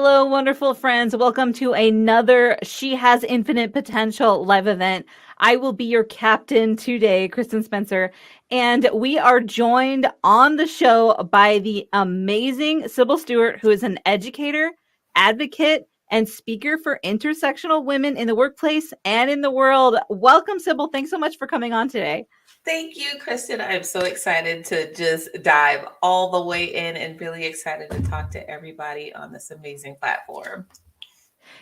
Hello, wonderful friends. Welcome to another She Has Infinite Potential live event. I will be your captain today, Kristen Spencer, and we are joined on the show by the amazing Sybil Stewart, who is an educator, advocate, and speaker for intersectional women in the workplace and in the world. Welcome, Sybil. Thanks so much for coming on today. Thank you, Kristen. I'm so excited to just dive all the way in and really excited to talk to everybody on this amazing platform.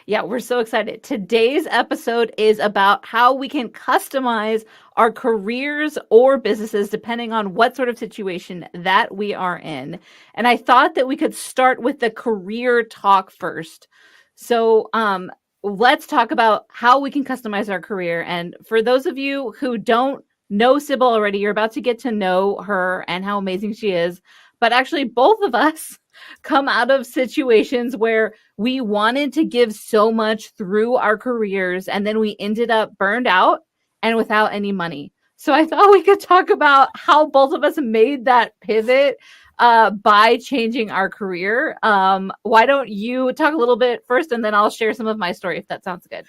Yeah, we're so excited. Today's episode is about how we can customize our careers or businesses depending on what sort of situation that we are in. And I thought that we could start with the career talk first. So, let's talk about how we can customize our career. And for those of you who don't know Sybil already, you're about to get to know her and how amazing she is. But actually, both of us come out of situations where we wanted to give so much through our careers and then we ended up burned out and without any money. So I thought we could talk about how both of us made that pivot by changing our career. Why don't you talk a little bit first and then I'll share some of my story if that sounds good.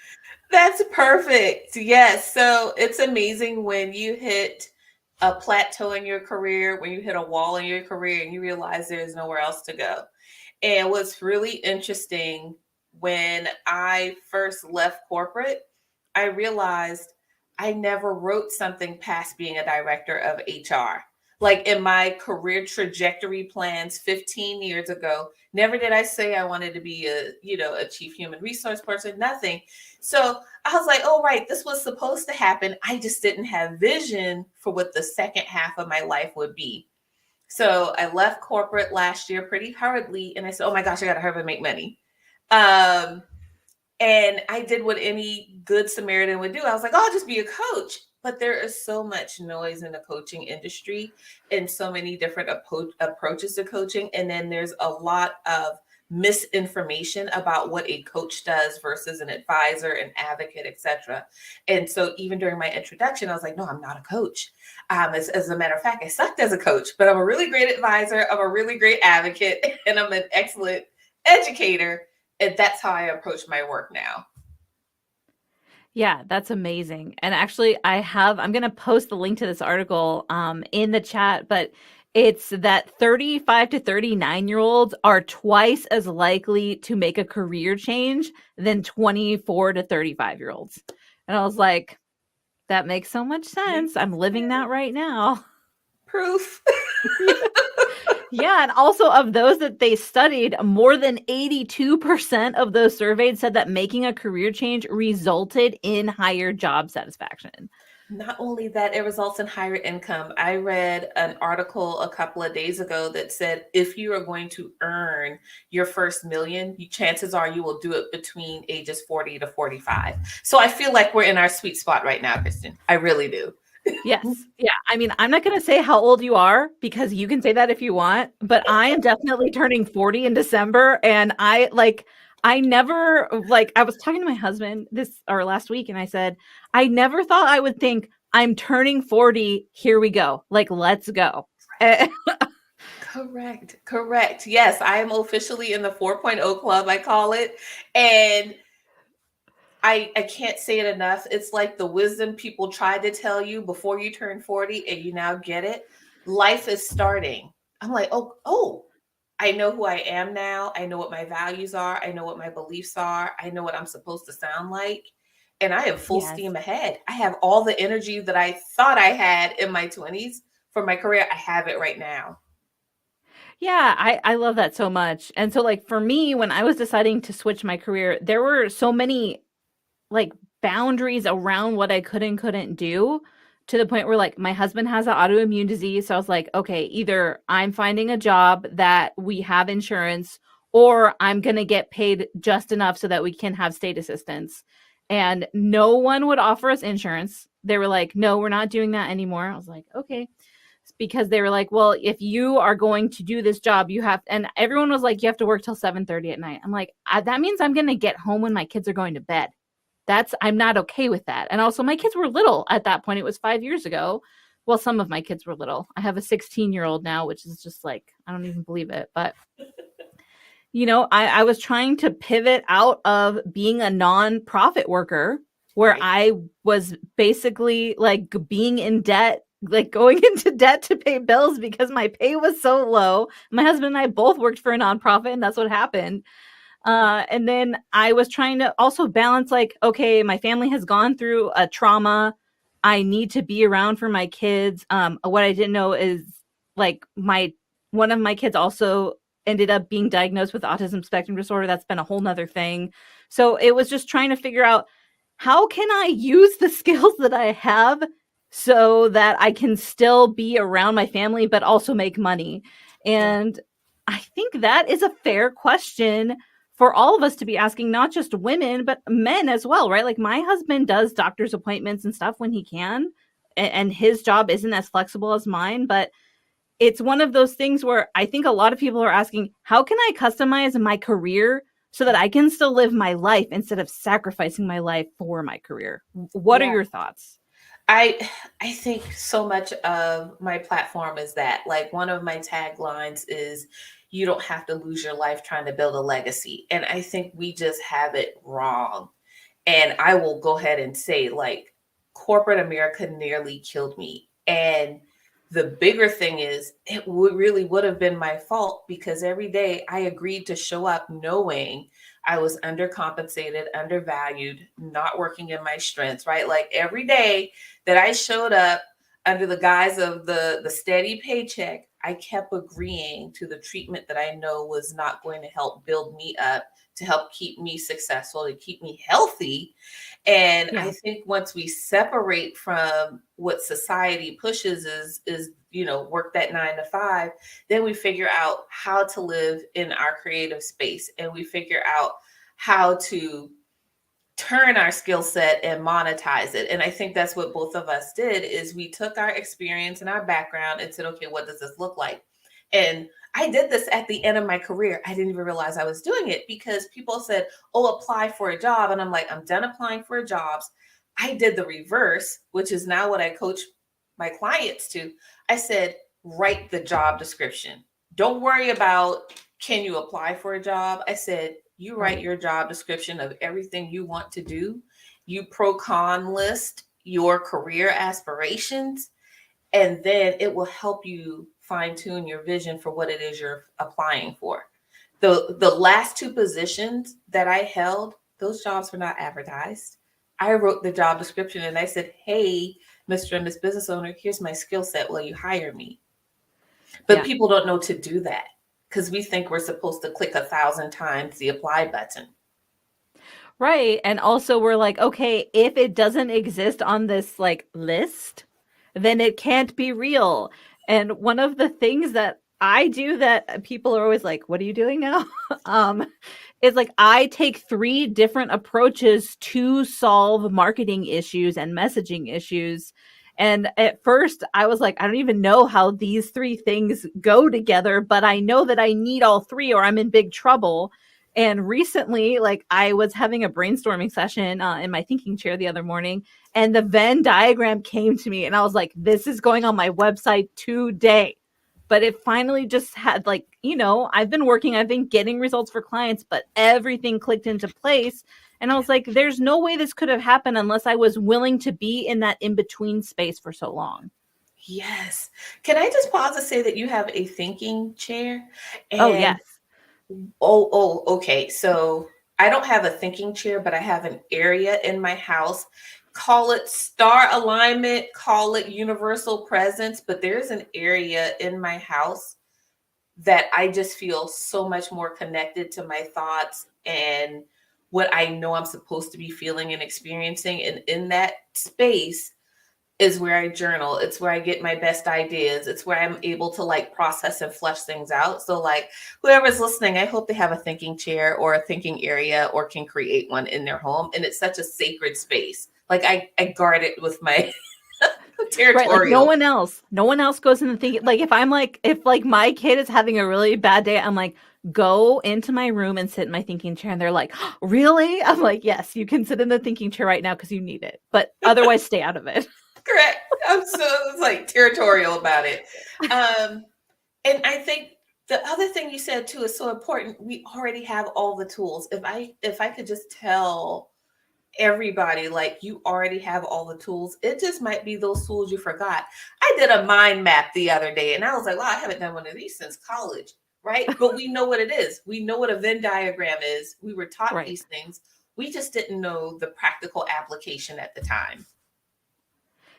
That's perfect. Yes. So it's amazing when you hit a plateau in your career, when you hit a wall in your career and you realize there's nowhere else to go. And what's really interesting, when I first left corporate, I realized I never wrote something past being a director of HR. Like in my career trajectory plans 15 years ago, never did I say I wanted to be a chief human resource person, nothing. So I was like, oh, right, this was supposed to happen. I just didn't have vision for what the second half of my life would be. So I left corporate last year pretty hurriedly. And I said, oh my gosh, I got to hurry and make money. And I did what any good Samaritan would do. I was like, oh, I'll just be a coach. But there is so much noise in the coaching industry and so many different approaches to coaching. And then there's a lot of misinformation about what a coach does versus an advisor, an advocate, etc. And so even during my introduction, I was like, no, I'm not a coach. As a matter of fact, I sucked as a coach, but I'm a really great advisor. I'm a really great advocate, and I'm an excellent educator. And that's how I approach my work now. Yeah, that's amazing. And actually, I'm going to post the link to this article in the chat, but it's that 35 to 39-year-olds are twice as likely to make a career change than 24 to 35-year-olds. And I was like, that makes so much sense. I'm living that right now. Proof. Yeah, and also of those that they studied, more than 82% of those surveyed said that making a career change resulted in higher job satisfaction. Not only that, it results in higher income. I read an article a couple of days ago that said if you are going to earn your first million, chances are you will do it between ages 40 to 45. So I feel like we're in our sweet spot right now, Kristen. I really do. Yes. Yeah. I mean, I'm not going to say how old you are because you can say that if you want, but I am definitely turning 40 in December. And I was talking to my husband last week and I said, I never thought I would think I'm turning 40. Here we go. Like, let's go. Correct. Yes, I am officially in the 4.0 club, I call it. And I can't say it enough. It's like the wisdom people tried to tell you before you turn 40 and you now get it. Life is starting. I'm like, oh, I know who I am now. I know what my values are. I know what my beliefs are. I know what I'm supposed to sound like. And I am full steam ahead. I have all the energy that I thought I had in my 20s for my career. I have it right now. Yeah, I love that so much. And so like for me, when I was deciding to switch my career, there were so many like boundaries around what I could and couldn't do, to the point where like my husband has an autoimmune disease. So I was like, okay, either I'm finding a job that we have insurance or I'm going to get paid just enough so that we can have state assistance. And no one would offer us insurance. They were like, no, we're not doing that anymore. I was like, okay. Because they were like, well, if you are going to do this job, you have, and everyone was like, you have to work till 7:30 at night. I'm like, that means I'm going to get home when my kids are going to bed. I'm not okay with that. And also my kids were little at that point. It was 5 years ago. Well, some of my kids were little. I have a 16-year-old now, which is just like, I don't even believe it. But I was trying to pivot out of being a nonprofit worker where Right. I was basically like being in debt, like going into debt to pay bills because my pay was so low. My husband and I both worked for a nonprofit, and that's what happened. And then I was trying to also balance, like, okay, my family has gone through a trauma. I need to be around for my kids. What I didn't know is like my one of my kids also ended up being diagnosed with autism spectrum disorder. That's been a whole nother thing. So it was just trying to figure out how can I use the skills that I have so that I can still be around my family but also make money. Yeah. And I think that is a fair question for all of us to be asking, not just women, but men as well, right? Like my husband does doctor's appointments and stuff when he can, and his job isn't as flexible as mine, but it's one of those things where I think a lot of people are asking, how can I customize my career so that I can still live my life instead of sacrificing my life for my career? What are Yeah. your thoughts? I think so much of my platform is that, like, one of my taglines is you don't have to lose your life trying to build a legacy. And I think we just have it wrong. And I will go ahead and say, like, corporate America nearly killed me. And the bigger thing is, it would have been my fault because every day I agreed to show up knowing I was undercompensated, undervalued, not working in my strengths, right? Like every day that I showed up under the guise of the steady paycheck, I kept agreeing to the treatment that I know was not going to help build me up, to help keep me successful, to keep me healthy. And I Yeah. think once we separate from what society pushes is work that 9 to 5, then we figure out how to live in our creative space, and we figure out how to turn our skill set and monetize it. And I think that's what both of us did, is we took our experience and our background and said, okay, what does this look like? And I did this at the end of my career. I didn't even realize I was doing it because people said, oh, apply for a job. And I'm like, I'm done applying for jobs. I did the reverse, which is now what I coach my clients to. I said, write the job description. Don't worry about can you apply for a job. I said, you write Right. your job description of everything you want to do. You pro con list your career aspirations, and then it will help you fine tune your vision for what it is you're applying for. The last two positions that I held, those jobs were not advertised. I wrote the job description and I said, hey, Mr. and Miss Business Owner, here's my skill set. Will you hire me? But Yeah. people don't know to do that because we think we're supposed to click 1,000 times the apply button. Right. And also we're like, okay, if it doesn't exist on this like list, then it can't be real. And one of the things that I do that people are always like, what are you doing now? um, is like I take three different approaches to solve marketing issues and messaging issues. And at first I was like, I don't even know how these three things go together, but I know that I need all three or I'm in big trouble. And recently, like I was having a brainstorming session in my thinking chair the other morning, and the Venn diagram came to me, and I was like, "This is going on my website today." But it finally just had like, I've been working, I've been getting results for clients, but everything clicked into place. And I was like, there's no way this could have happened unless I was willing to be in that in between space for so long. Yes. Can I just pause to say that you have a thinking chair? Oh, And yes. okay. So I don't have a thinking chair, but I have an area in my house. Call it star alignment, call it universal presence, but there's an area in my house that I just feel so much more connected to my thoughts and what I know I'm supposed to be feeling and experiencing. And in that space is where I journal. It's where I get my best ideas. It's where I'm able to like process and flesh things out. So like whoever's listening, I hope they have a thinking chair or a thinking area or can create one in their home. And it's such a sacred space. Like I guard it with my Right, like no territorial. one else. No one else goes in the thinking. Like if like my kid is having a really bad day, I'm like, go into my room and sit in my thinking chair. And they're like, really? I'm like, yes, you can sit in the thinking chair right now because you need it. But otherwise stay out of it. Correct. I'm so like territorial about it. And I think The other thing you said too is so important. We already have all the tools. If I could just tell everybody, like, you already have all the tools, it just might be those tools you forgot. I did a mind map the other day and I was like, wow, I haven't done one of these since college, right? But we know what it is. We know what a Venn diagram is. We were taught Right. these things. We just didn't know the practical application at the time.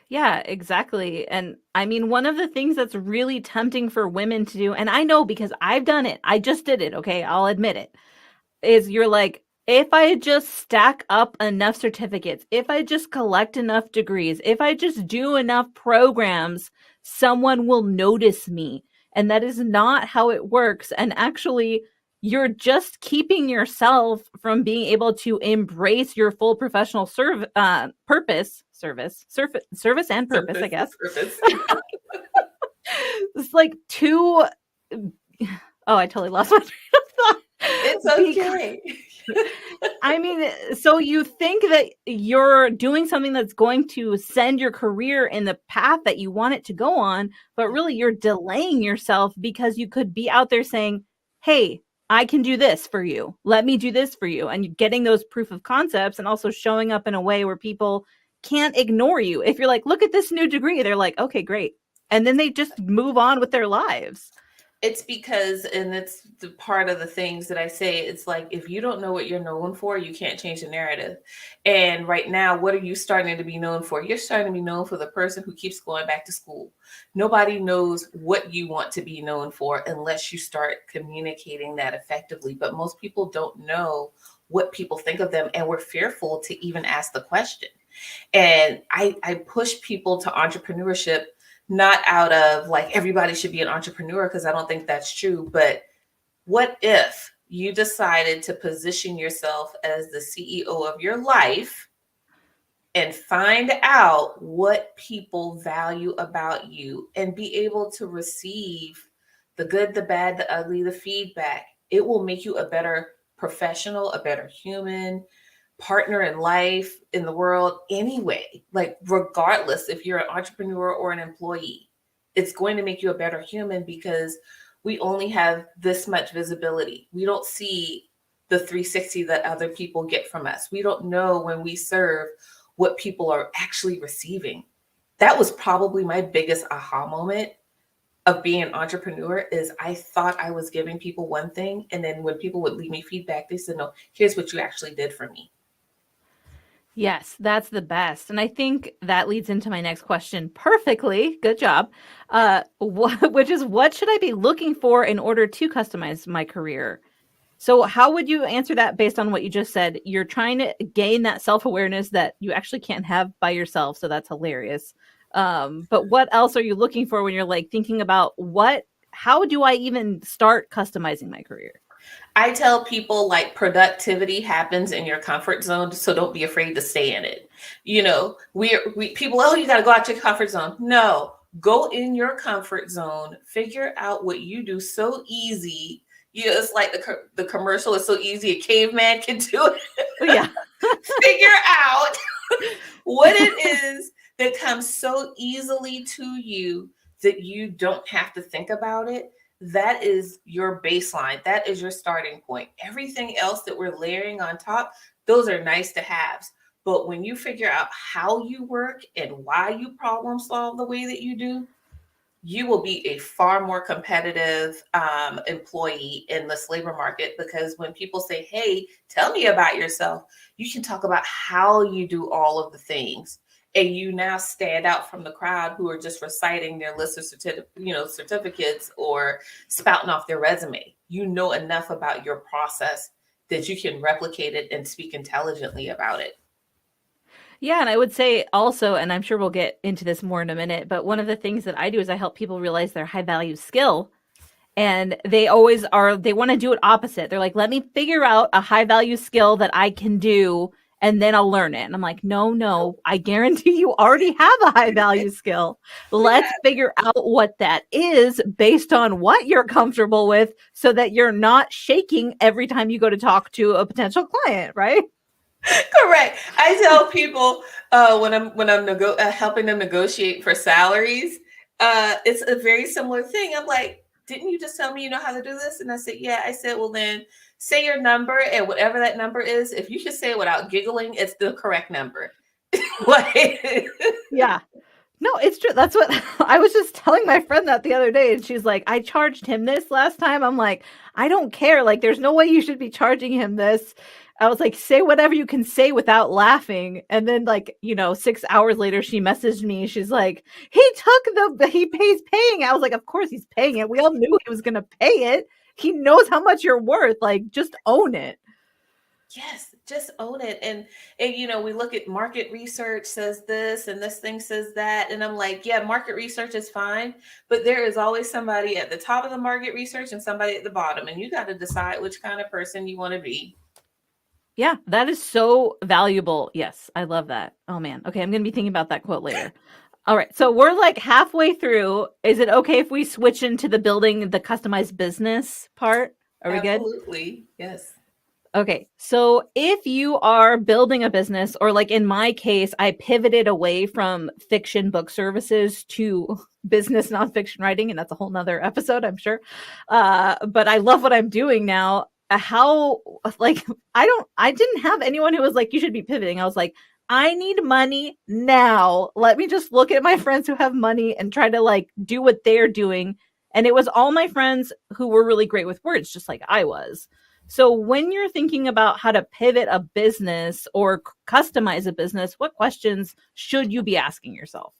Yeah, exactly. And I mean, one of the things that's really tempting for women to do, and I know because I've done it, I just did it, okay? I'll admit it, is you're like, if I just stack up enough certificates, if I just collect enough degrees, if I just do enough programs, someone will notice me. And that is not how it works. And actually, you're just keeping yourself from being able to embrace your full professional service and purpose, I Surface to guess. surface. It's like two. Oh, I totally lost my train of thought. It's Because okay. I mean, so you think that you're doing something that's going to send your career in the path that you want it to go on, but really you're delaying yourself because you could be out there saying, hey, I can do this for you. Let me do this for you. And getting those proof of concepts and also showing up in a way where people can't ignore you. If you're like, look at this new degree, they're like, okay, great. And then they just move on with their lives. It's because, and it's the part of the things that I say, it's like, if you don't know what you're known for, you can't change the narrative. And right now, what are you starting to be known for? You're starting to be known for the person who keeps going back to school. Nobody knows what you want to be known for unless you start communicating that effectively. But most people don't know what people think of them, and we're fearful to even ask the question. And I push people to entrepreneurship, not out of like everybody should be an entrepreneur, because I don't think that's true. But what if you decided to position yourself as the CEO of your life and find out what people value about you and be able to receive the good, the bad, the ugly, the feedback? It will make you a better professional, a better human, partner in life, in the world anyway. Like, regardless if you're an entrepreneur or an employee, it's going to make you a better human, because we only have this much visibility. We don't see the 360 that other people get from us. We don't know when we serve what people are actually receiving. That was probably my biggest aha moment of being an entrepreneur. Is I thought I was giving people one thing, and then when people would leave me feedback, they said, no, here's what you actually did for me. Yes, that's the best. And I think that leads into my next question perfectly. Good job. Which is, what should I be looking for in order to customize my career? So, how would you answer that based on what you just said? You're trying to gain that self awareness that you actually can't have by yourself. So, that's hilarious. But what else are you looking for when you're like thinking about how do I even start customizing my career? I tell people, like, productivity happens in your comfort zone, so don't be afraid to stay in it. You know, we people, oh, you got to go out your comfort zone. No, go in your comfort zone. Figure out what you do so easy. You know, it's like the commercial is so easy a caveman can do it. Oh, yeah. Figure out what it is that comes so easily to you that you don't have to think about it. That is your baseline. That is your starting point. Everything else that we're layering on top, those are nice to haves. But when you figure out how you work and why you problem solve the way that you do, you will be a far more competitive employee in this labor market. Because when people say, hey, tell me about yourself, you can talk about how you do all of the things. And you now stand out from the crowd who are just reciting their list of certificates or spouting off their resume. You know enough about your process that you can replicate it and speak intelligently about it. Yeah, and I would say also, and I'm sure we'll get into this more in a minute, but one of the things that I do is I help people realize their high value skill. And they always they want to do it opposite. They're like, let me figure out a high value skill that I can do and then I'll learn it. And I'm like, no, no, I guarantee you already have a high value skill. Let's figure out what that is based on what you're comfortable with so that you're not shaking every time you go to talk to a potential client, right? Correct. I tell people when I'm helping them negotiate for salaries, it's a very similar thing. I'm like, didn't you just tell me you know how to do this? And I said, yeah. I said, well, then say your number, and whatever that number is, if you can say it without giggling, it's the correct number. Like, Yeah. No, it's true. That's what I was just telling my friend that the other day, and she's like, I charged him this last time. I'm like, I don't care. Like, there's no way you should be charging him this. I was like, say whatever you can say without laughing. And then, like, 6 hours later, she messaged me. She's like, he's paying. I was like, of course he's paying it. We all knew he was going to pay it. He knows how much you're worth. Like, just own it. yes, just own it. And we look at market research says this and this thing says that. And I'm like, yeah, market research is fine, but there is always somebody at the top of the market research and somebody at the bottom. And you got to decide which kind of person you want to be. Yeah, that is so valuable. Yes, I love that. Oh man. Okay, I'm going to be thinking about that quote later. All right. So we're like halfway through. Is it okay if we switch into the building the customized business part? Are we good? Absolutely. Yes. Okay. So if you are building a business, or like in my case, I pivoted away from fiction book services to business nonfiction writing, and that's a whole nother episode, I'm sure. But I love what I'm doing now. How, like, I didn't have anyone who was like, you should be pivoting. I was like, I need money now. Let me just look at my friends who have money and try to like do what they're doing. And it was all my friends who were really great with words, just like I was. So when you're thinking about how to pivot a business or customize a business, what questions should you be asking yourself?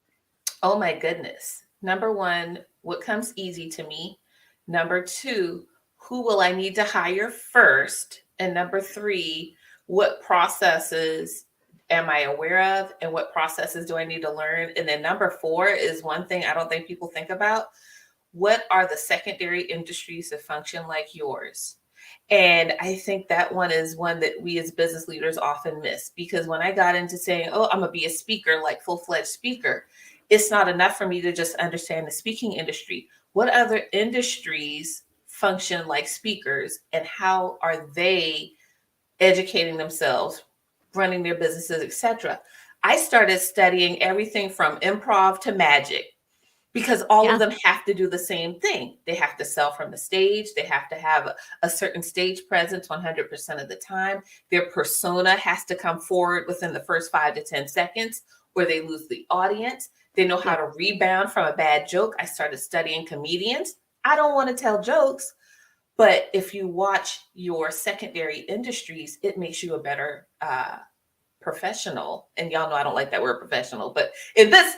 Oh my goodness. Number one, what comes easy to me? Number two, who will I need to hire first? And number three, what processes am I aware of and what processes do I need to learn? And then number four is one thing I don't think people think about. What are the secondary industries that function like yours? And I think that one is one that we as business leaders often miss, because when I got into saying, oh, I'm going to be a speaker, like full-fledged speaker, it's not enough for me to just understand the speaking industry. What other industries function like speakers, and how are they educating themselves, running their businesses, etc.? I started studying everything from improv to magic, because all of Yeah. them have to do the same thing. They have to sell from the stage. They have to have a certain stage presence 100% of the time. Their persona has to come forward within the first 5 to 10 seconds, or they lose the audience. They know how Yep. to rebound from a bad joke. I started studying comedians. I don't want to tell jokes, but if you watch your secondary industries, it makes you a better professional. And y'all know I don't like that word professional, but in this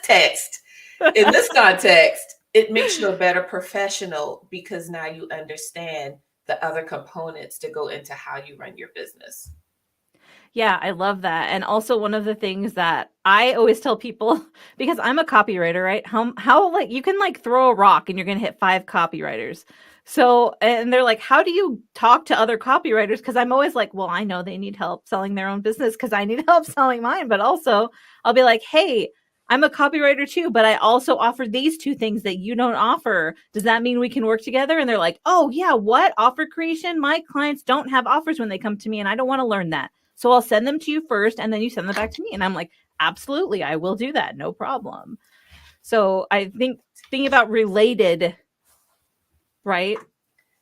context, it makes you a better professional, because now you understand the other components to go into how you run your business. Yeah, I love that. And also one of the things that I always tell people, because I'm a copywriter, right? How like you can like throw a rock and you're going to hit 5 copywriters. So, and they're like, how do you talk to other copywriters? Because I'm always like, well, I know they need help selling their own business because I need help selling mine. But also, I'll be like, hey, I'm a copywriter too, but I also offer these two things that you don't offer. Does that mean we can work together? And they're like, oh, yeah, what? Offer creation? My clients don't have offers when they come to me, and I don't want to learn that. So I'll send them to you first, and then you send them back to me. And I'm like, absolutely, I will do that. No problem. So I think thinking about related, right?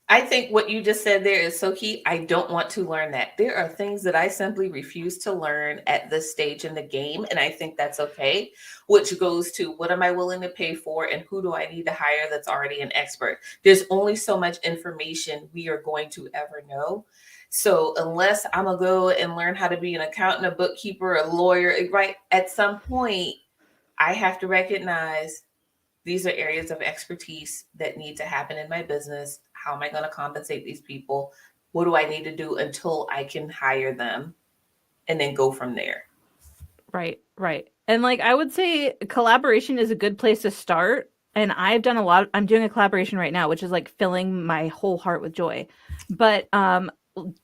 I think what you just said there is so key. I don't want to learn that. There are things that I simply refuse to learn at this stage in the game. And I think that's okay, which goes to what am I willing to pay for and who do I need to hire that's already an expert? There's only so much information we are going to ever know. So unless I'm going to go and learn how to be an accountant, a bookkeeper, a lawyer, right? At some point, I have to recognize these are areas of expertise that need to happen in my business. How am I going to compensate these people? What do I need to do until I can hire them, and then go from there? Right, right. And like I would say collaboration is a good place to start. And I'm doing a collaboration right now, which is like filling my whole heart with joy. But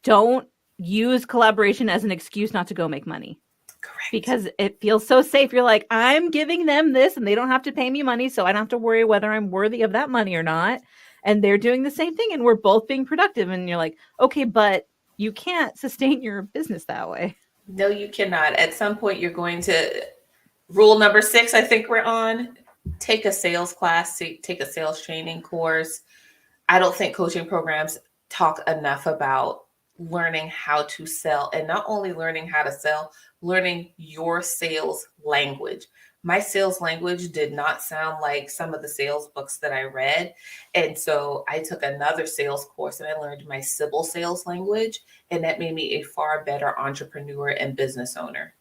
don't use collaboration as an excuse not to go make money, Correct. because it feels so safe. You're like, I'm giving them this and they don't have to pay me money, so I don't have to worry whether I'm worthy of that money or not. And they're doing the same thing and we're both being productive. And you're like, okay, but you can't sustain your business that way. No, you cannot. At some point, you're going to, rule number 6, I think we're on, take a sales class, take a sales training course. I don't think coaching programs talk enough about learning how to sell, and not only learning how to sell, learning your sales language. My sales language did not sound like some of the sales books that I read. And so I took another sales course and I learned my Sybil sales language. And that made me a far better entrepreneur and business owner.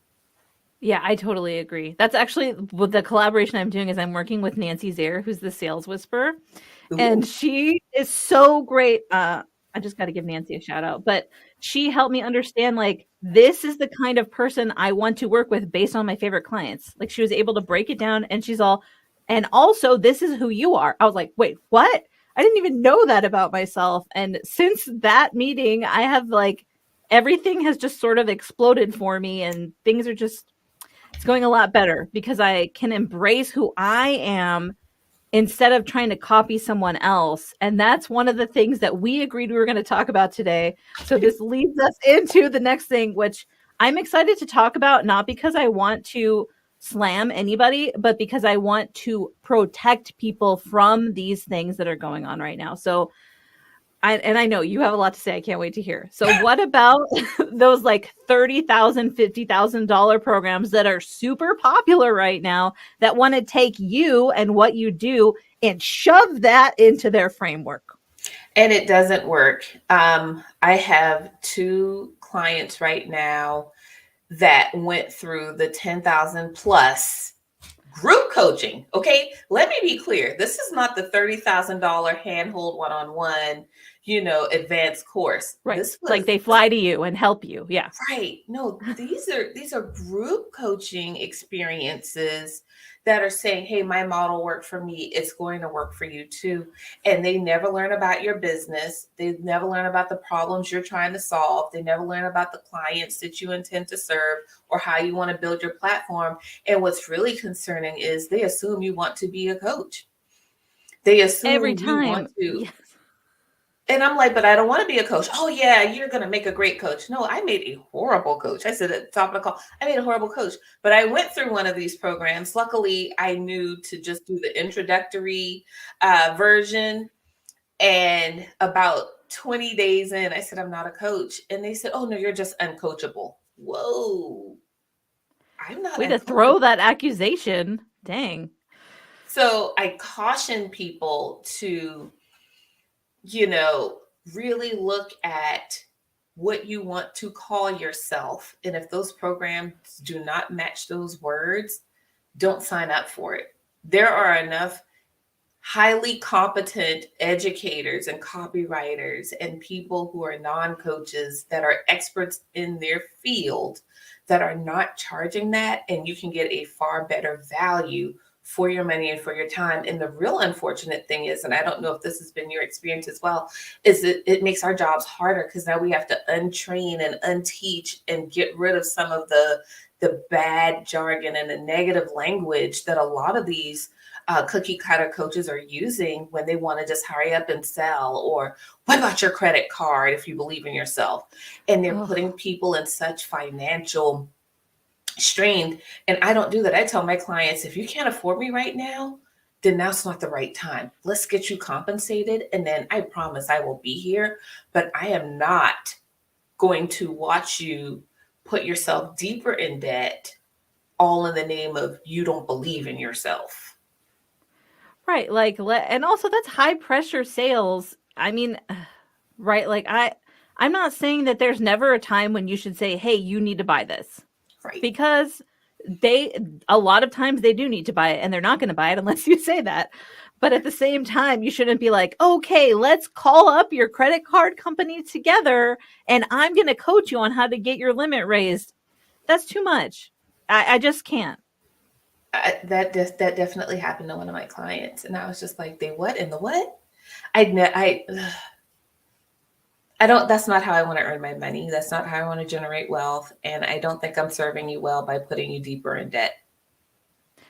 Yeah, I totally agree. That's actually what the collaboration I'm doing is I'm working with Nancy Zaire, who's the sales whisperer, and Ooh. she is so great. I just got to give Nancy a shout out, but she helped me understand like this is the kind of person I want to work with based on my favorite clients. Like she was able to break it down, and she's all, and also this is who you are. I was like, wait, what? I didn't even know that about myself. And since that meeting, I have like everything has just sort of exploded for me, and things are just it's going a lot better because I can embrace who I am instead of trying to copy someone else. And that's one of the things that we agreed we were going to talk about today. So this leads us into the next thing, which I'm excited to talk about, not because I want to slam anybody, but because I want to protect people from these things that are going on right now. So I know you have a lot to say. I can't wait to hear. So what about those like $30,000, $50,000 programs that are super popular right now that want to take you and what you do and shove that into their framework? And it doesn't work. I have two clients right now that went through the 10,000 plus group coaching. Okay, let me be clear. This is not the $30,000 handhold one-on-one, advanced course. Right. This It's was like they fly to you and help you. Yeah. right. No, these are group coaching experiences that are saying, "Hey, my model worked for me. It's going to work for you too." And they never learn about your business. They never learn about the problems you're trying to solve. They never learn about the clients that you intend to serve or how you want to build your platform. And what's really concerning is they assume you want to be a coach. They Every assume you want time. to. Yes. And I'm like, but I don't want to be a coach. Oh, yeah, you're going to make a great coach. No, I made a horrible coach. I said at the top of the call, I made a horrible coach. But I went through one of these programs. Luckily, I knew to just do the introductory version. And about 20 days in, I said, I'm not a coach. And they said, oh, no, you're just uncoachable. Whoa, I'm not Way to uncoachable. throw that accusation. Dang. So I caution people to you know, really look at what you want to call yourself. And if those programs do not match those words, don't sign up for it. There are enough highly competent educators and copywriters and people who are non coaches that are experts in their field that are not charging that. And you can get a far better value for your money and for your time. And the real unfortunate thing is, and I don't know if this has been your experience as well, is that it makes our jobs harder because now we have to untrain and unteach and get rid of some of the bad jargon and the negative language that a lot of these cookie cutter coaches are using when they want to just hurry up and sell, or what about your credit card if you believe in yourself? And they're putting people in such financial strain. And I don't do that. I tell my clients, if you can't afford me right now, then now's not the right time. Let's get you compensated. And then I promise I will be here, but I am not going to watch you put yourself deeper in debt, all in the name of you don't believe in yourself. Right. Like, and also that's high pressure sales. I mean, right. Like, I'm not saying that there's never a time when you should say, hey, you need to buy this Right. because a lot of times they do need to buy it and they're not going to buy it unless you say that. But at the same time, you shouldn't be like, okay, let's call up your credit card company together and I'm going to coach you on how to get your limit raised. That's too much. I just can't. That definitely happened to one of my clients, and I was just like, "They what in the what?" I don't. That's not how I want to earn my money. That's not how I want to generate wealth, and I don't think I'm serving you well by putting you deeper in debt.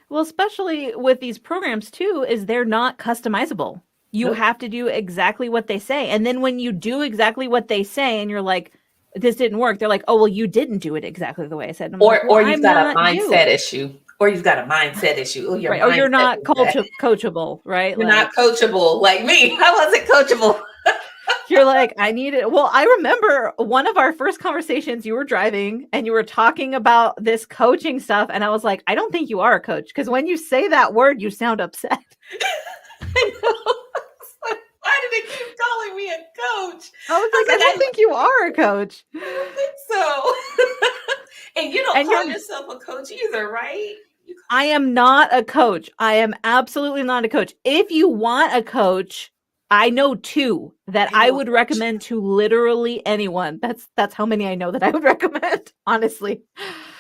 Well, especially with these programs too, is they're not customizable. You Nope. have to do exactly what they say. And then when you do exactly what they say and you're like, this didn't work, they're like, oh, well, you didn't do it exactly the way I said. And I'm like, well, Or you've I'm got a not mindset you. issue. or you've got a mindset issue. Oh, your Right. Or you're mindset not is bad. coachable, right? You're not Like coachable like me. I wasn't coachable. you're like, I need it. Well, I remember one of our first conversations, you were driving and you were talking about this coaching stuff. And I was like, I don't think you are a coach. Because when you say that word, you sound upset. I know. Like, why do they keep calling me a coach? I was I like, was I like, don't think you are a coach. I don't think so. And you don't And call you're yourself a coach either, right? You I am not a coach. I am absolutely not a coach. If you want a coach, I know two that I I know a would coach. recommend to literally anyone. That's how many I know that I would recommend, honestly.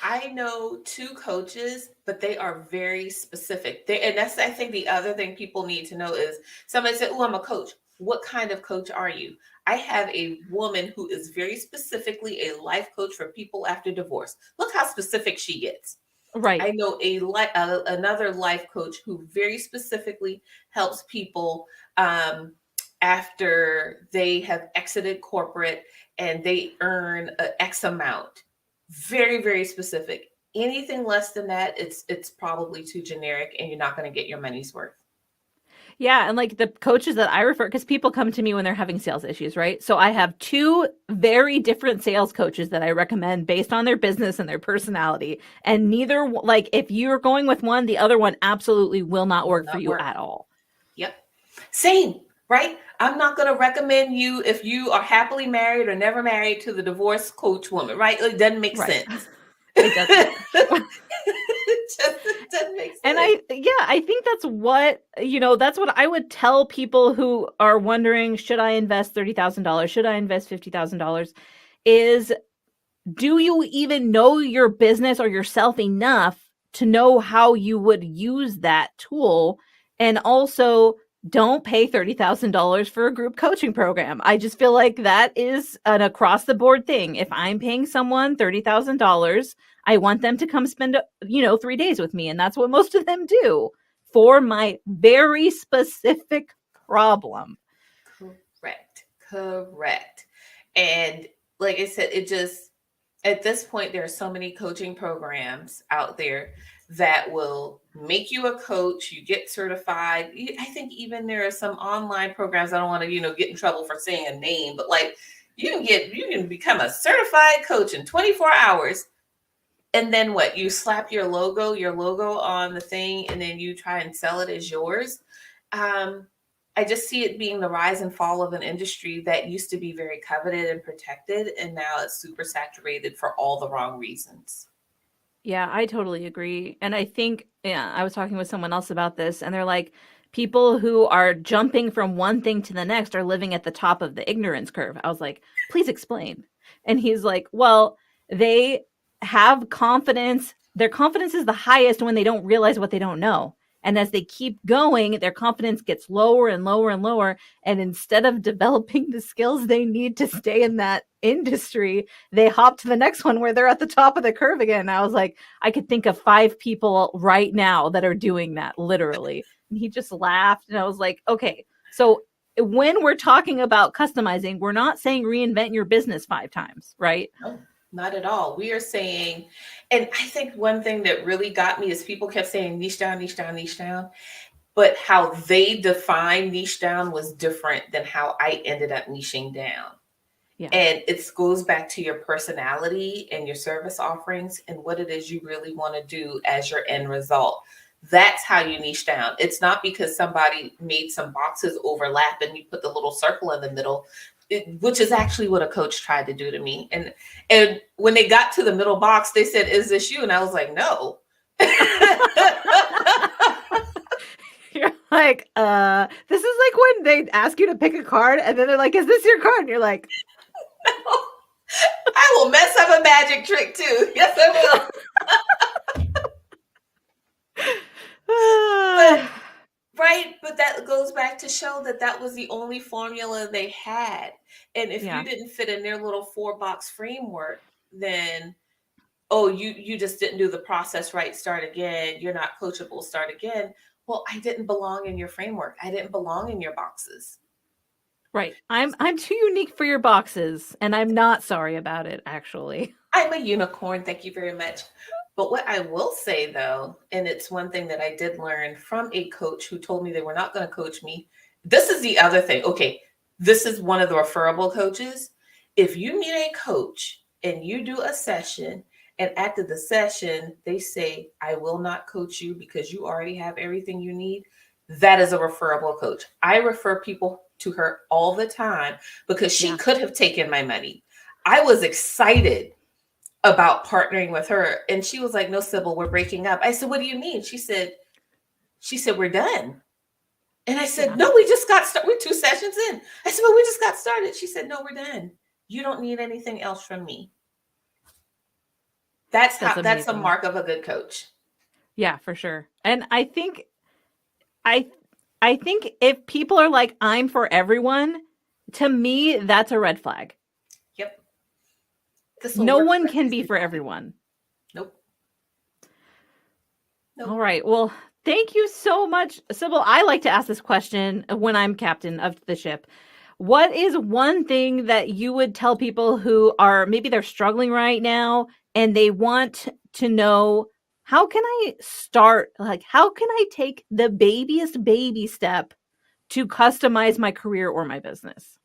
I know two coaches, but they are very specific. And that's, I think, the other thing people need to know is somebody said, "Oh, I'm a coach." What kind of coach are you? I have a woman who is very specifically a life coach for people after divorce. Look how specific she gets. Right. I know another life coach who very specifically helps people um, after they have exited corporate and they earn a X amount. Very, very specific. Anything less than that, it's probably too generic, and you're not going to get your money's worth. Yeah, and like the coaches that I refer, because people come to me when they're having sales issues, right? So I have two very different sales coaches that I recommend based on their business and their personality. And neither, like, if you're going with one, the other one absolutely will not Will work for not you work. at all. Yep. Same, right? I'm not going to recommend you if you are happily married or never married to the divorced coach woman, right? It doesn't make Right. sense. It doesn't. It doesn't make And sense. I think that's what, that's what I would tell people who are wondering, should I invest $30,000? Should I invest $50,000? Is do you even know your business or yourself enough to know how you would use that tool? And also, don't pay $30,000 for a group coaching program. I just feel like that is an across the board thing. If I'm paying someone $30,000, I want them to come spend, 3 days with me. And that's what most of them do for my very specific problem. Correct. Correct. And like I said, it just, at this point, there are so many coaching programs out there that will make you a coach. You get certified. I think even there are some online programs. I don't want to, get in trouble for saying a name, but like you can become a certified coach in 24 hours. And then what? You slap your logo on the thing, and then you try and sell it as yours. Um, I just see it being the rise and fall of an industry that used to be very coveted and protected, and now it's super saturated for all the wrong reasons. Yeah, I totally agree. And I think, yeah, I was talking with someone else about this, and they're like, people who are jumping from one thing to the next are living at the top of the ignorance curve. I was like, please explain. And he's like, well, they have confidence. Their confidence is the highest when they don't realize what they don't know. And as they keep going, their confidence gets lower and lower and lower. And instead of developing the skills they need to stay in that industry, they hop to the next one where they're at the top of the curve again. And I was like, I could think of 5 people right now that are doing that, literally. And he just laughed. And I was like, okay, so when we're talking about customizing, we're not saying reinvent your business 5 times, right? No, not at all. We are saying, and I think one thing that really got me is people kept saying niche down, niche down, niche down. But how they define niche down was different than how I ended up niching down. Yeah. And it goes back to your personality and your service offerings and what it is you really want to do as your end result. That's how you niche down. It's not because somebody made some boxes overlap and you put the little circle in the middle, which is actually what a coach tried to do to me. And when they got to the middle box, they said, "Is this you?" And I was like, "No." You're like, this is like when they ask you to pick a card and then they're like, is this your card? And you're like, I will mess up a magic trick too. Yes, I will. But right, but that goes back to show that that was the only formula they had. And if you yeah. didn't fit in their little 4-box framework, then oh, you just didn't do the process right, start again. You're not coachable, start again. Well, I didn't belong in your framework. I didn't belong in your boxes. Right. I'm too unique for your boxes, and I'm not sorry about it, actually. I'm a unicorn. Thank you very much. But what I will say though, and it's one thing that I did learn from a coach who told me they were not going to coach me. This is the other thing. Okay, this is one of the referable coaches. If you meet a coach and you do a session, and after the session, they say, I will not coach you because you already have everything you need, that is a referable coach. I refer people to her all the time because she Yeah. could have taken my money. I was excited about partnering with her. And she was like, no, Sybil, we're breaking up. I said, what do you mean? She said, we're done. And I said, Yeah. no, we just got started. We're 2 sessions in. I said, well, we just got started. She said, no, we're done. You don't need anything else from me. That's That's a amazing. mark of a good coach. Yeah, for sure. And I I think if people are like I'm for everyone, to me that's a red flag. Yep. This will No work one for can be for everybody. everyone. Nope. All Nope. right. Well, thank you so much, Sybil. I like to ask this question when I'm captain of the ship. What is one thing that you would tell people who are maybe they're struggling right now and they want to know how can I start? Like, how can I take the babyest baby step to customize my career or my business?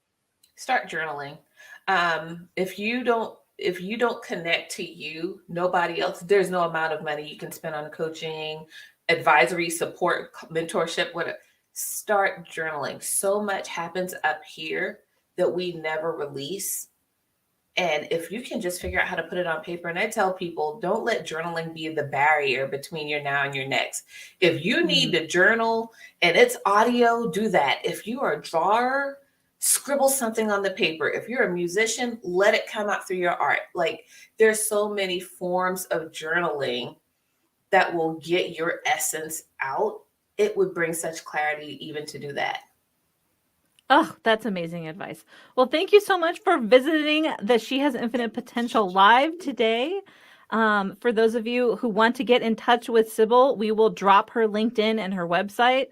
Start journaling. If you don't connect to you, nobody else, there's no amount of money you can spend on coaching, advisory support, mentorship, whatever. Start journaling. So much happens up here that we never release. And if you can just figure out how to put it on paper, and I tell people, don't let journaling be the barrier between your now and your next. If you need Mm, to journal and it's audio, do that. If you are a drawer, scribble something on the paper. If you're a musician, let it come out through your art. Like there's so many forms of journaling that will get your essence out. It would bring such clarity even to do that. oh, that's amazing advice. Well, thank you so much for visiting the She Has Infinite Potential live today. For those of you who want to get in touch with Sybil, we will drop her LinkedIn and her website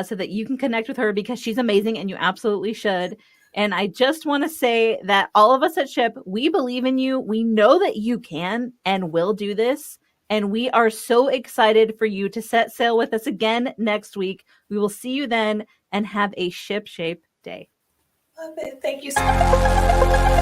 so that you can connect with her because she's amazing and you absolutely should. And I just want to say that all of us at SHIP, we believe in you. We know that you can and will do this. And we are so excited for you to set sail with us again next week. We will see you then and have a ship shape day. Love it. Thank you so much.